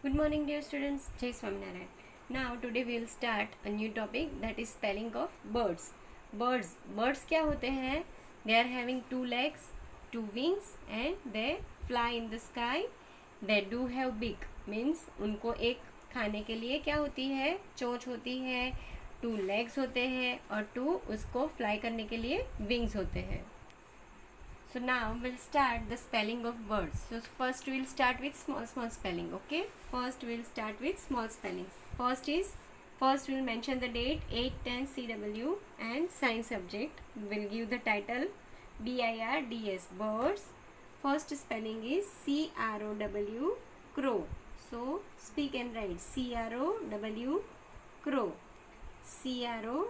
Good morning, dear students. Jai Swaminarayan. Now, today we will start a new topic, that is spelling of birds. Birds क्या होते हैं? They are having 2 legs, 2 wings, and they fly in the sky. They do have beak, means उनको एक खाने के लिए क्या होती है? चोंच होती है, 2 legs होते हैं और 2 उसको fly करने के लिए wings होते हैं. So now we'll start the spelling of words. So first we'll start with small spelling. Okay. First we'll start with small spelling. First we'll mention the date 8-10 CW and science subject. We'll give the title BIRDS birds. First spelling is CROW crow. So speak and write CROW crow. CROW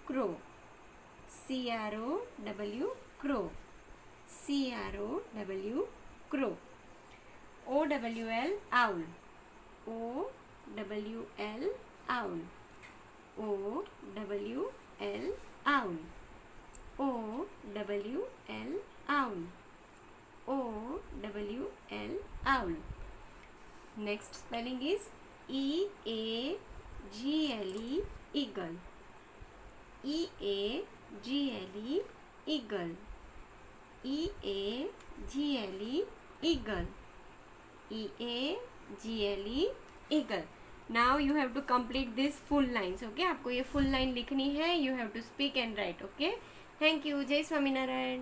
crow. CROW crow. CROW crow. OWL owl. OWL owl. OWL owl. OWL owl. OWL owl. Next spelling is EAGLE eagle. EAGLE eagle. EAGLE eagle. EAGLE eagle. Now you have to complete this full lines. Okay, आपको ये full line लिखनी है. You have to speak and write. Okay. Thank you. जय स्वामीनारायण.